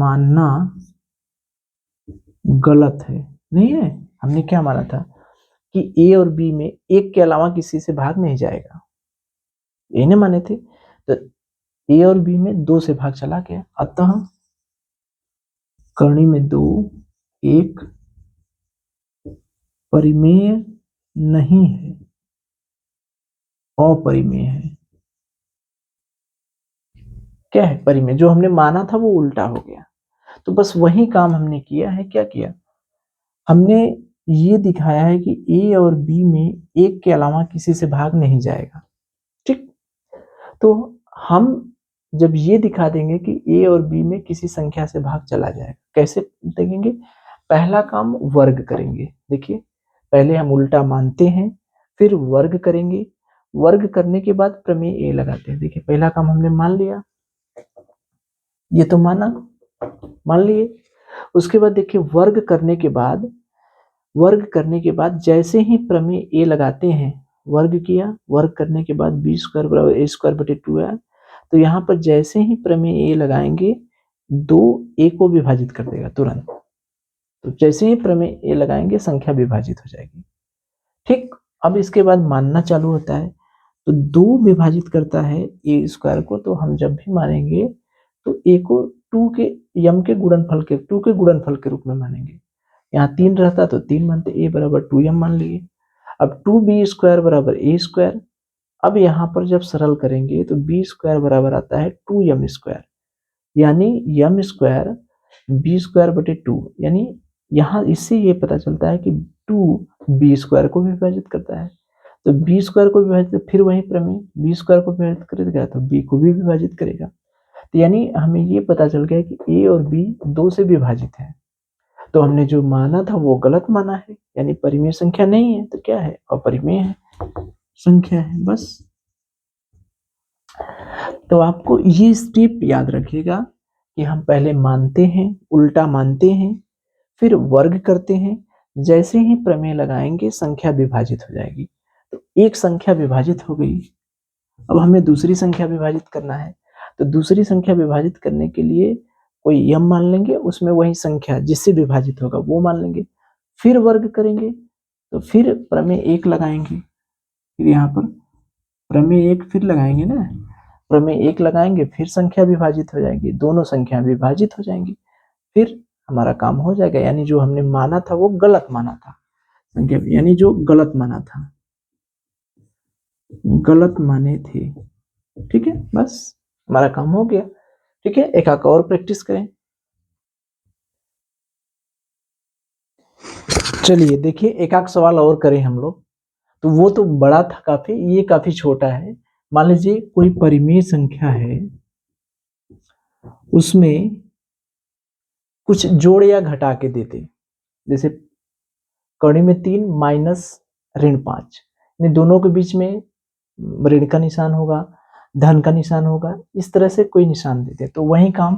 मानना गलत है, नहीं है। हमने क्या माना था कि a और b में एक के अलावा किसी से भाग नहीं जाएगा, यही ना माने थे। तो a और b में 2 से भाग चला गया, अतः करणी में 2 एक परिमेय नहीं है, अपरिमेय है। क्या है? परिमेय। जो हमने माना था वो उल्टा हो गया। तो बस वही काम हमने किया है। क्या किया हमने? ये दिखाया है कि ए और बी में एक के अलावा किसी से भाग नहीं जाएगा। ठीक। तो हम जब ये दिखा देंगे कि ए और बी में किसी संख्या से भाग चला जाएगा, कैसे देखेंगे? पहला काम वर्ग करेंगे। देखिए, पहले हम उल्टा मानते हैं, फिर वर्ग करेंगे। वर्ग करने के बाद प्रमेय ए लगाते हैं। देखिए, पहला काम हमने मान लिया, ये तो मान लिए। उसके बाद देखिए, वर्ग करने के बाद जैसे ही प्रमेय ए लगाते हैं, वर्ग किया, वर्ग करने के बाद बी स्क्वायर बराबर ए स्क्वायर बटे 2 है। तो यहाँ पर जैसे ही प्रमेय ए लगाएंगे, 2 ए को विभाजित कर देगा तुरंत। तो जैसे ही प्रमेय ए लगाएंगे, संख्या विभाजित हो जाएगी। ठीक। अब इसके बाद मानना चालू होता है। तो 2 विभाजित करता है ए स्क्वायर को, तो हम जब भी मानेंगे तो ए को 2 के यम के गुणनफल के 2 के गुणनफल के रूप में मानेंगे। यहाँ 3 रहता तो 3 मानते, ए बराबर 2m मान लिए। अब 2b स्क्वायर बराबर ए स्क्वायर। अब यहाँ पर जब सरल करेंगे तो बी स्क्वायर बराबर आता है 2m स्क्वायर, यानी यम स्क्वायर बी स्क्वायर बटे 2। यानी यहाँ इससे ये पता चलता है कि 2 बी स्क्वायर को विभाजित करता है। तो बी स्क्वायर को विभाजित, फिर वही प्रमेय, बी स्क्वायर को विभाजित करेगा तो बी को भी विभाजित करेगा। तो यानी हमें ये पता चल गया कि ए और बी 2 से विभाजित है। तो हमने जो माना था वो गलत माना है, यानी परिमेय संख्या नहीं है। तो क्या है? अपरिमेय है संख्या है। बस। तो आपको ये स्टेप याद रखिएगा कि हम पहले मानते हैं, उल्टा मानते हैं, फिर वर्ग करते हैं। जैसे ही प्रमेय लगाएंगे, संख्या विभाजित हो जाएगी। तो एक संख्या विभाजित हो गई। अब हमें दूसरी संख्या विभाजित करना है। तो दूसरी संख्या विभाजित करने के लिए कोई यम मान लेंगे, उसमें वही संख्या जिससे विभाजित होगा वो मान लेंगे। फिर वर्ग करेंगे, तो फिर प्रमेय 1 लगाएंगे। फिर यहाँ पर प्रमेय 1 फिर लगाएंगे ना, प्रमेय 1 लगाएंगे, फिर संख्या विभाजित हो जाएगी, दोनों संख्या विभाजित हो जाएंगी। फिर हमारा काम हो जाएगा। यानी जो हमने माना था वो गलत माना था संख्या, यानी जो गलत माना था, गलत माने थे। ठीक है, बस हमारा काम हो गया। ठीक है, एक आक और प्रैक्टिस करें। चलिए देखिए, एक आक सवाल और करें हम लोग। तो वो तो बड़ा था काफी, ये काफी छोटा है। मान लीजिए कोई परिमेय संख्या है, उसमें कुछ जोड़ या घटा के देते, जैसे कड़ी में 3 माइनस ऋण 5, इन दोनों के बीच में ऋण का निशान होगा, धन का निशान होगा, इस तरह से कोई निशान देते। तो वही काम,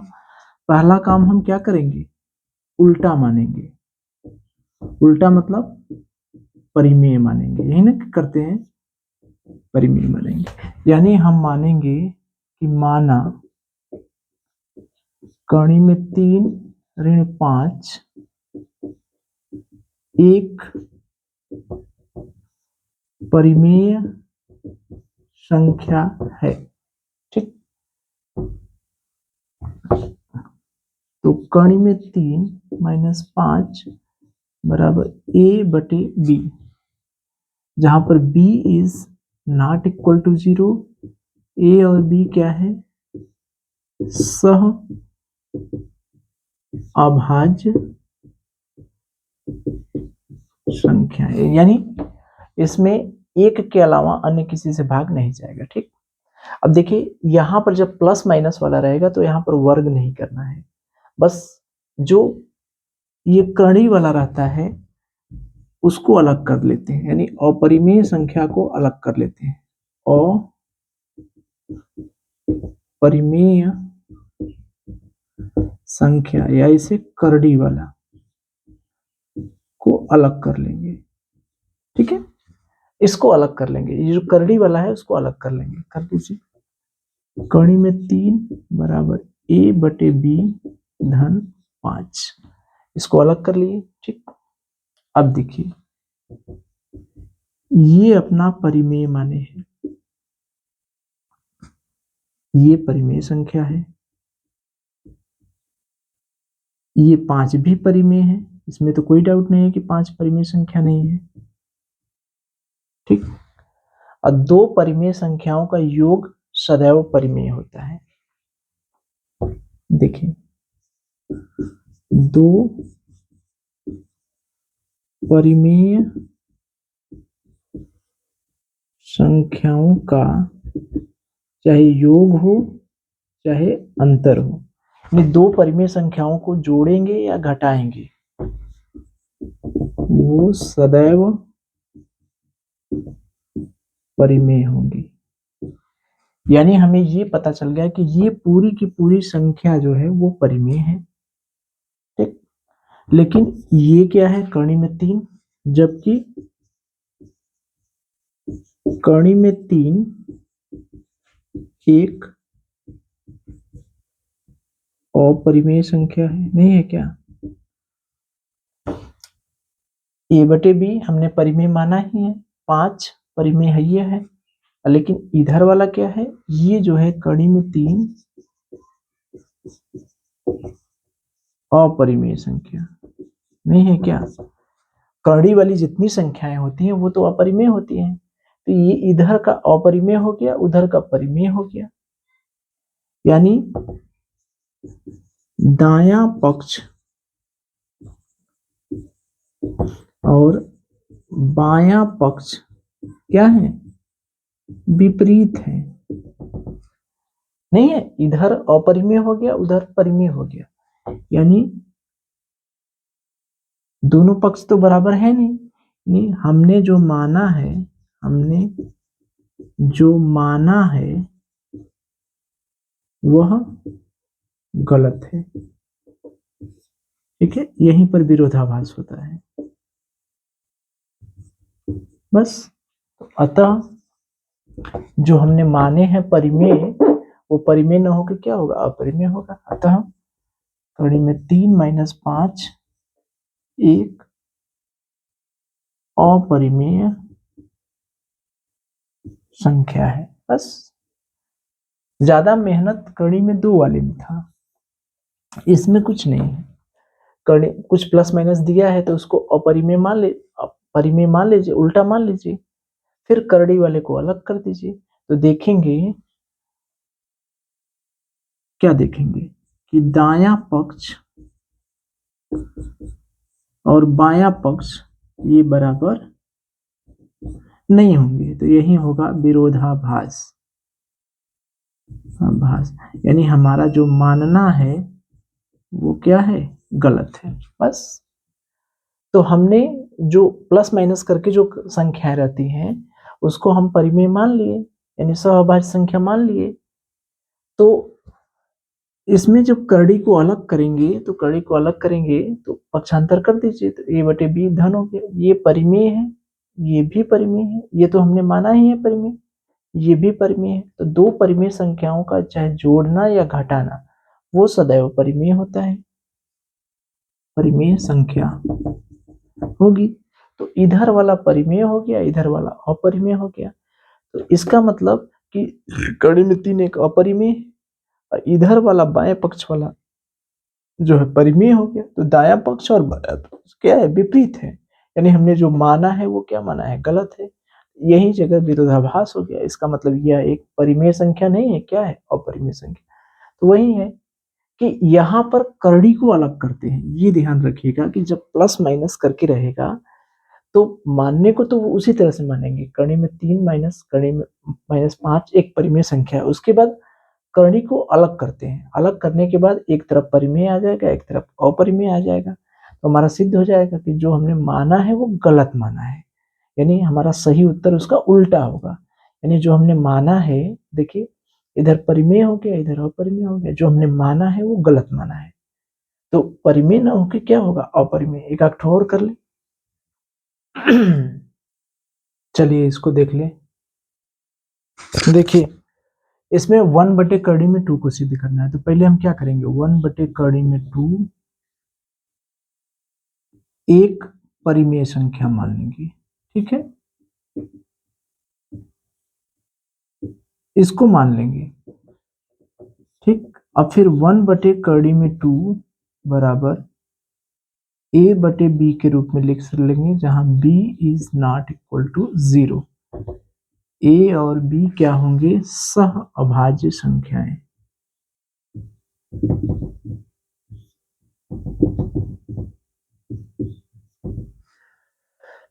पहला काम हम क्या करेंगे? उल्टा मानेंगे। उल्टा मतलब परिमेय मानेंगे, यही ना करते हैं, परिमेय मानेंगे। यानी हम मानेंगे कि माना कड़ी में 3 ऋण 5 एक परिमेय संख्या है। ठीक। तो कड़ी में 3 माइनस 5 बराबर ए बटे बी, जहां पर b is not equal to 0। A और b क्या है? सह अभाज्य संख्या है, यानी इसमें एक के अलावा अन्य किसी से भाग नहीं जाएगा। ठीक। अब देखिए, यहां पर जब प्लस माइनस वाला रहेगा तो यहां पर वर्ग नहीं करना है, बस जो ये कड़ी वाला रहता है उसको अलग कर लेते हैं, यानी अपरिमेय संख्या को अलग कर लेते हैं। अपरिमेय संख्या या इसे करड़ी वाला को अलग कर लेंगे। ठीक है, इसको अलग कर लेंगे, ये जो करड़ी वाला है उसको अलग कर लेंगे। कर दीजिए, कड़ी में 3 बराबर ए बटे बी धन 5, इसको अलग कर लिए। ठीक। अब देखिए, ये अपना परिमेय माने है, ये परिमेय संख्या है, ये 5 भी परिमेय है, इसमें तो कोई डाउट नहीं है कि 5 परिमेय संख्या नहीं है। और दो परिमेय संख्याओं का योग सदैव परिमेय होता है। देखिए, दो परिमेय संख्याओं का चाहे योग हो चाहे अंतर हो, दो परिमेय संख्याओं को जोड़ेंगे या घटाएंगे, वो सदैव परिमेय होंगी। यानी हमें ये पता चल गया कि ये पूरी की पूरी संख्या जो है वो परिमेय है, ठीक। लेकिन ये क्या है, कर्ण में 3, जबकि कर्ण में 3 एक अपरिमेय संख्या है, नहीं है क्या? ए बटे बी हमने परिमेय माना ही है, 5 परिमेय है ये है। लेकिन इधर वाला क्या है, ये जो है कड़ी में 3 अपरिमेय संख्या, नहीं है क्या? कड़ी वाली जितनी संख्याएं होती हैं वो तो अपरिमेय होती हैं, तो ये इधर का अपरिमेय हो गया, उधर का परिमेय हो गया। यानी दायां पक्ष और बायां पक्ष क्या है, विपरीत है, नहीं है? इधर अपरिमेय हो गया, उधर परिमेय हो गया, यानी दोनों पक्ष तो बराबर है नहीं, हमने जो माना है वह गलत है, ठीक है। यहीं पर विरोधाभास होता है, बस। अतः जो हमने माने हैं परिमेय, वो परिमेय न होकर क्या होगा, अपरिमेय होगा। अतः कड़ी में 3 - 5 एक अपरिमेय संख्या है, बस। ज्यादा मेहनत कड़ी में 2 वाले में था, इसमें कुछ नहीं है। कड़ी कुछ प्लस माइनस दिया है तो उसको अपरिमेय मान ले, परिमेय मान लीजिए, उल्टा मान लीजिए, फिर करड़ी वाले को अलग कर दीजिए। तो देखेंगे, क्या देखेंगे कि दायां पक्ष और बायां पक्ष ये बराबर नहीं होंगे, तो यही होगा विरोधाभास। भास, यानी हमारा जो मानना है वो क्या है, गलत है, बस। तो हमने जो प्लस माइनस करके जो संख्याएं रहती हैं उसको हम परिमेय मान लिए, यानी सहभाज्य संख्या मान लिए। तो इसमें जब करड़ी को अलग करेंगे तो पक्षांतर कर दीजिए, तो a बटे बी धन हो गया। ये परिमेय है, ये भी परिमेय है, ये तो हमने माना ही है परिमेय, ये भी परिमेय है। तो दो परिमेय संख्याओं का चाहे जोड़ना या घटाना वो सदैव परिमेय होता है, परिमेय संख्या होगी। तो इधर वाला परिमेय हो गया, इधर वाला अपरिमेय हो गया। तो इसका मतलब कि कड़ी में 3 एक अपरिमेय, इधर वाला बाएं पक्ष वाला जो है परिमेय हो गया। तो दायां पक्ष और बायां पक्ष क्या है, विपरीत है, यानी हमने जो माना है वो क्या माना है, गलत है। यही जगह विरोधाभास हो गया। इसका मतलब यह एक परिमेय संख्या नहीं है, क्या है, अपरिमेय संख्या। तो वही है कि यहाँ पर करड़ी को अलग करते हैं। ये ध्यान रखिएगा कि जब प्लस माइनस करके रहेगा तो मानने को तो वो उसी तरह से मानेंगे, करड़ी में 3 माइनस करड़ी में -5 एक परिमेय संख्या है। उसके बाद करणी को अलग करते हैं, अलग करने के बाद एक तरफ परिमेय आ जाएगा, एक तरफ अपरिमेय आ जाएगा। तो हमारा सिद्ध हो जाएगा कि जो हमने माना है वो गलत माना है, यानी हमारा सही उत्तर उसका उल्टा होगा। यानी जो हमने माना है, देखिए इधर परिमेय हो गया, इधर अपरिमेय हो गया, जो हमने माना है वो गलत माना है। तो परिमेय ना होके क्या होगा, अपरिमेय। एक आठ और कर ले। चलिए इसको देख ले। देखिए इसमें 1 बटे करड़ी में 2 को सिद्ध करना है, तो पहले हम क्या करेंगे, 1 बटे करड़ी में 2 एक परिमेय संख्या मान लेंगे, ठीक है, इसको मान लेंगे, ठीक। अब फिर 1 बटे करड़ी में 2 बराबर a बटे b के रूप में लिख लेंगे, जहां b is not equal to 0। A और बी क्या होंगे? सह अभाज्य संख्याएं।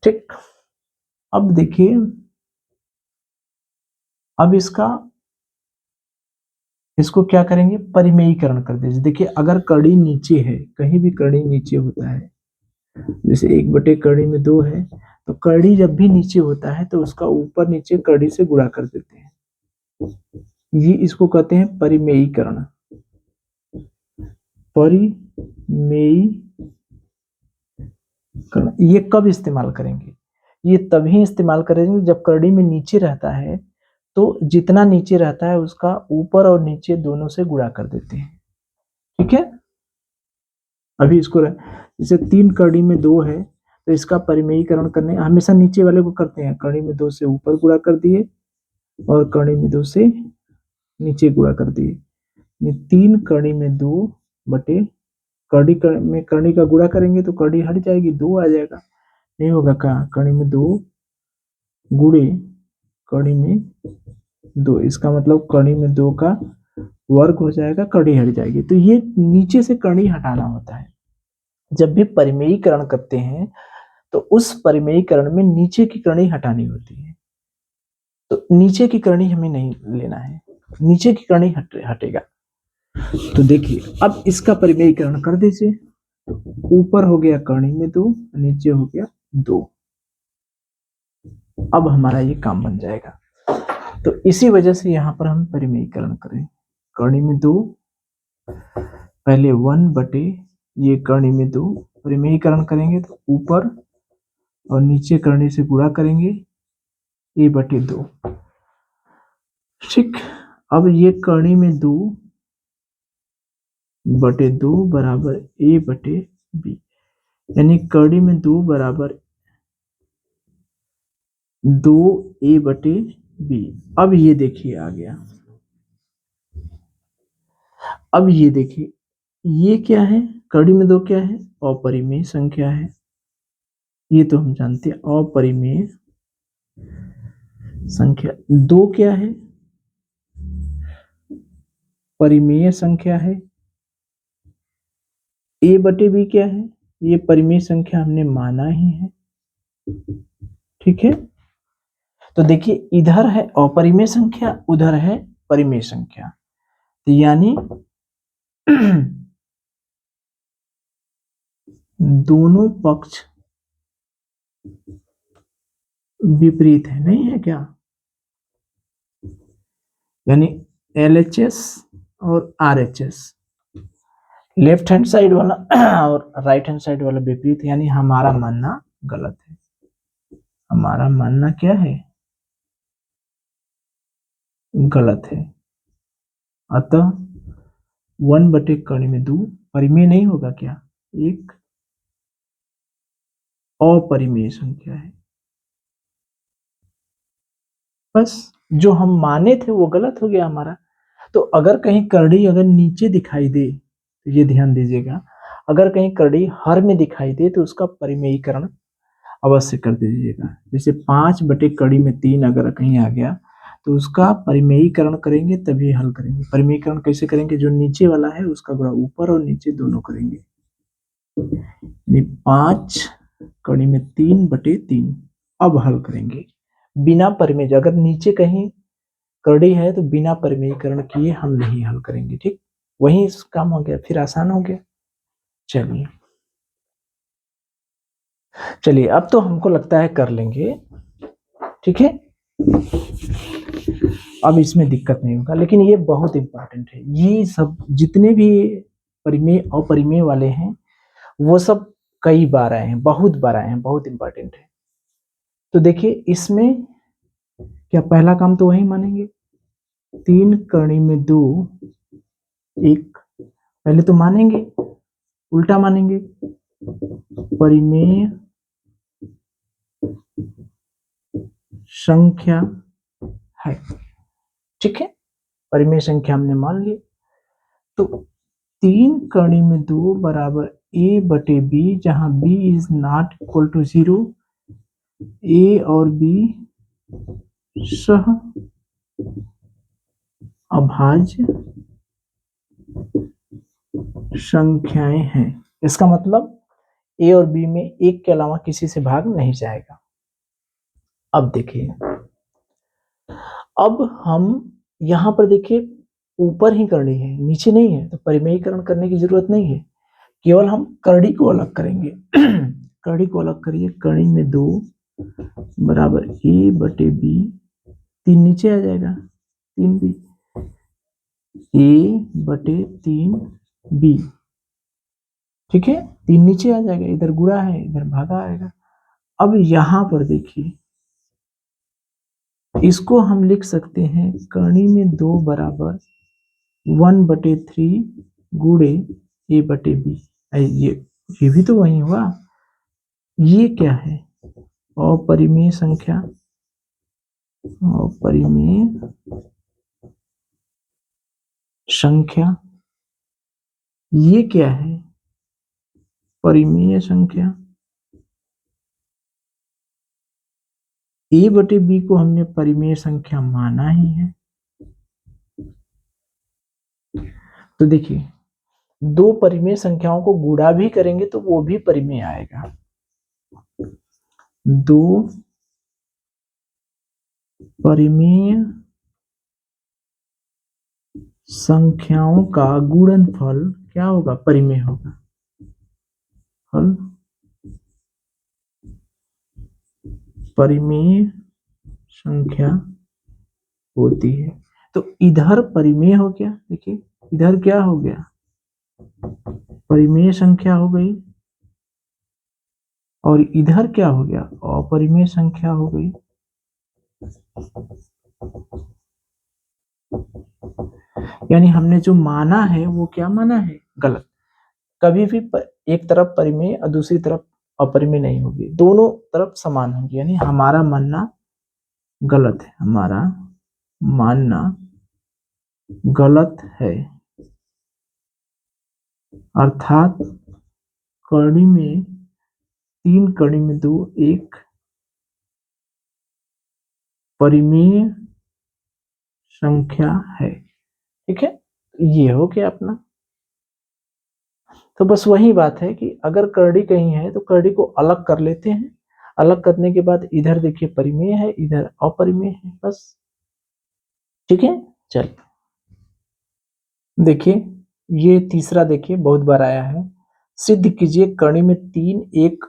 ठीक, अब देखिए, अब इसको क्या करेंगे? परिमेयीकरण कर दीजिए। देखिए, अगर कड़ी नीचे है, कहीं भी कड़ी नीचे होता है, जैसे 1/कड़ी में 2 है, तो कड़ी जब भी नीचे होता है तो उसका ऊपर नीचे कड़ी से गुणा कर देते हैं। ये इसको कहते हैं परिमेयीकरण। परिमेयीकरण ये कब इस्तेमाल करेंगे? ये तभी इस्तेमाल करेंगे जब कड़ी में नीचे रहता है, तो जितना नीचे रहता है उसका ऊपर और नीचे दोनों से गुणा कर देते हैं। ठीक है, अभी इसको जैसे 3 कड़ी में 2 है, तो इसका परिमेयीकरण करने हमेशा नीचे वाले को करते हैं। कड़ी में 2 से ऊपर गुणा कर दिए और कड़ी में 2 से नीचे गुणा कर दिए। ये 3 कड़ी में 2 बटे कड़ी में कड़ी का गुणा करेंगे तो कड़ी हट जाएगी, 2 आ जाएगा। नहीं होगा क्या? कड़ी में 2 गुणे कड़ी में 2, इसका मतलब कड़ी में 2 का वर्ग हो जाएगा, कड़ी हट जाएगी। तो ये नीचे से कड़ी हटाना होता है। जब भी परिमेयीकरण करते हैं तो उस परिमेयीकरण में नीचे की कड़ी हटानी होती है, तो नीचे की कड़ी हमें नहीं लेना है, नीचे की कड़ी हटेगा। तो देखिए, अब इसका परिमेयीकरण कर दीजिए। तो ऊपर हो गया कड़ी में 2, नीचे हो गया 2। अब हमारा ये काम बन जाएगा। तो इसी वजह से यहाँ पर हम परिमेयीकरण करें। कड़ी में 2, पहले 1 बटे ये कड़ी में 2, परिमेयीकरण करेंगे तो ऊपर और नीचे करने से गुणा करेंगे, ए बटे 2। ठीक, अब ये कड़ी में 2 बटे 2 बराबर ए बटे बी, यानी कड़ी में 2 बराबर 2 ए बटे बी। अब ये देखिए आ गया। अब ये देखिए, ये क्या है? कड़ी में 2 क्या है? अपरिमेय संख्या है। ये तो हम जानते हैं, अपरिमेय संख्या। 2 क्या है? परिमेय संख्या है। ए बटे बी क्या है? ये परिमेय संख्या हमने माना ही है। ठीक है, तो देखिए, इधर है अपरिमेय संख्या, उधर है परिमेय संख्या, तो यानी दोनों पक्ष विपरीत है, नहीं है क्या? यानी LHS और RHS, लेफ्ट हैंड साइड वाला और राइट हैंड साइड वाला विपरीत, यानी हमारा मानना गलत है। हमारा मानना क्या है? गलत है। अतः 1 बटे कड़ी में 2 परिमेय नहीं होगा क्या? एक अपरिमेय संख्या है। बस, जो हम माने थे वो गलत हो गया हमारा। तो अगर कहीं करड़ी अगर नीचे दिखाई दे, तो ये ध्यान दीजिएगा, अगर कहीं करड़ी हर में दिखाई दे तो उसका परिमेयीकरण अवश्य कर दीजिएगा। जैसे 5 बटे कड़ी में 3 अगर कहीं आ गया तो उसका परिमेयीकरण करेंगे तभी हल करेंगे। परिमेयीकरण कैसे करेंगे? जो नीचे वाला है उसका गुणा ऊपर और नीचे दोनों करेंगे, यानी 5 कड़ी में 3 बटे 3। अब हल करेंगे बिना परिमेय, अगर नीचे कहीं कड़ी है तो बिना परिमेयीकरण किए हम नहीं हल करेंगे। ठीक, वही काम हो गया, फिर आसान हो गया। चलिए चलिए, अब तो हमको लगता है कर लेंगे। ठीक है, अब इसमें दिक्कत नहीं होगा, लेकिन ये बहुत इंपॉर्टेंट है। ये सब जितने भी परिमेय अपरिमेय वाले हैं वो सब कई बार आए हैं, बहुत बार आए हैं, बहुत इंपॉर्टेंट है। तो देखिए, इसमें क्या पहला काम तो वही मानेंगे, 3 कड़ी में 2 1, पहले तो मानेंगे, उल्टा मानेंगे, परिमेय संख्या है। ठीक है, परिमेय संख्या हमने मान ली। तो 3 कड़ी में 2 बराबर ए बटे बी, जहां b is not equal to 0, a और बी सह अभाज्य संख्याएं हैं। इसका मतलब ए और बी में एक के अलावा किसी से भाग नहीं जाएगा। अब देखिए, अब हम यहां पर देखिए ऊपर ही करनी है, नीचे नहीं है, तो परिमेयीकरण करने की जरूरत नहीं है, केवल हम करड़ी को अलग करेंगे। करड़ी को अलग करिए, करड़ी में 2 बराबर ए बटे बी, 3 नीचे आ जाएगा, 3 बी, ए बटे 3 बी, ठीक है, 3 नीचे आ जाएगा, इधर गुणा है इधर भागा आएगा। अब यहां पर देखिए, इसको हम लिख सकते हैं करणी में 2 बराबर 1/3 गुणे ए बटे बी। ये भी तो वही हुआ। ये क्या है? अपरिमेय संख्या, अपरिमेय संख्या। ये क्या है? परिमेय संख्या। ए बटे बी को हमने परिमेय संख्या माना ही है। तो देखिए, 2 परिमेय संख्याओं को गुणा भी करेंगे तो वो भी परिमेय आएगा। 2 परिमेय संख्याओं का गुणनफल क्या होगा? परिमेय होगा। फल परिमेय संख्या होती है। तो इधर परिमेय हो गया, देखिए इधर क्या हो गया? परिमेय संख्या हो गई, और इधर क्या हो गया? अपरिमेय संख्या हो गई। यानी हमने जो माना है वो क्या माना है? गलत। कभी भी एक तरफ परिमेय और दूसरी तरफ अपरिमेय नहीं होगी, दोनों तरफ समान होगी, यानी हमारा मानना गलत है, हमारा मानना गलत है। अर्थात करणी में 3, करणी में 2 एक परिमेय संख्या है, ठीक है। ये हो गया अपना। तो बस वही बात है कि अगर करड़ी कहीं है तो करड़ी को अलग कर लेते हैं, अलग करने के बाद इधर देखिए परिमेय है, इधर अपरिमेय है, बस, ठीक है। चल देखिए, ये तीसरा देखिए बहुत बार आया है। सिद्ध कीजिए करणी में 3 एक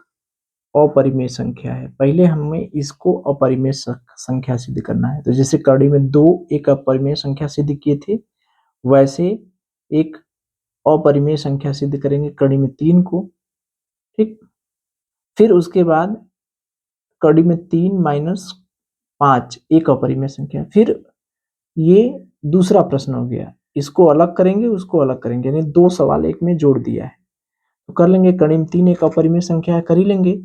अपरिमेय संख्या है। पहले हमें इसको अपरिमेय संख्या सिद्ध करना है। तो जैसे करणी में 2 एक अपरिमेय संख्या सिद्ध किए थे, वैसे एक अपरिमेय संख्या सिद्ध करेंगे करणी में 3 को, ठीक। फिर उसके बाद कड़ी में 3 माइनस 5 एक अपरिमेय संख्या। फिर ये दूसरा प्रश्न हो गया, इसको अलग करेंगे उसको अलग करेंगे, यानी 2 सवाल एक में जोड़ दिया है। तो कर लेंगे, कड़ी में 3 एक अपरिमेय संख्या है, कर ही लेंगे।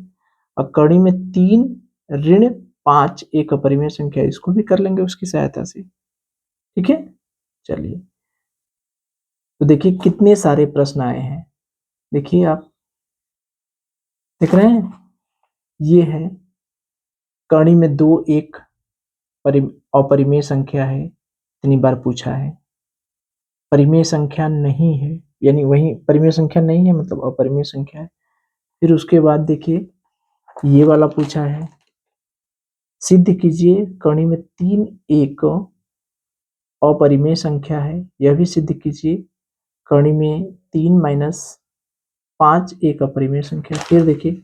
और कड़ी में 3 ऋण 5 एक अपरिमेय संख्या, इसको भी कर लेंगे उसकी सहायता से, ठीक है। चलिए, तो देखिए कितने सारे प्रश्न आए हैं, देखिए आप देख रहे हैं। ये है कड़ी में 2 एक अपरिमेय संख्या है, इतनी बार पूछा है। परिमेय संख्या नहीं है, यानी वही परिमेय संख्या नहीं है मतलब अपरिमेय संख्या है। फिर उसके बाद देखिए ये वाला पूछा है, सिद्ध कीजिए कणी में 3 एक अपरिमेय संख्या है, यह भी सिद्ध कीजिए कणी में 3 माइनस 5 एक अपरिमेय संख्या। फिर देखिए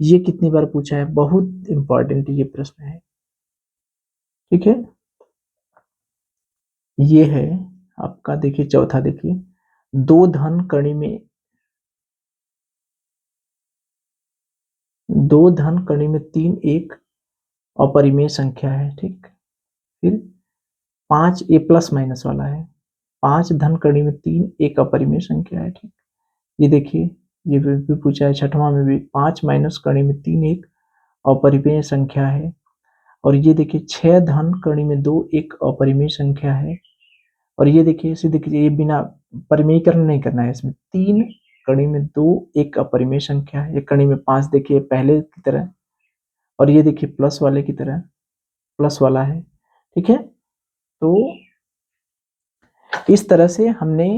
ये कितनी बार पूछा है, बहुत इंपॉर्टेंट ये प्रश्न है, ठीक है। ये है आपका, देखिए चौथा, देखिए 2 धन कणी में 2 धन कणी में 3 एक अपरिमेय संख्या है, ठीक। फिर 5 ए प्लस माइनस वाला है, 5 धन कड़ी में 3 एक अपरिमेय संख्या है, ठीक। ये देखिए ये भी पूछा है छठवां में भी, 5 माइनस कड़ी में 3 एक अपरिमेय संख्या है। और ये देखिए 6 धन कड़ी में 2 एक अपरिमेय संख्या है। और ये देखिए सीधे कीजिए, ये बिना परिमेयीकरण नहीं करना है, इसमें 3 कड़ी में 2 एक अपरिमेय संख्या है। ये कड़ी में 5 देखिए पहले की तरह, और ये देखिए प्लस वाले की तरह, प्लस वाला है, ठीक है। तो इस तरह से हमने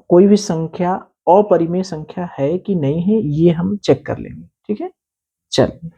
कोई भी संख्या अपरिमेय संख्या है कि नहीं है ये हम चेक कर लेंगे, ठीक है। चलिए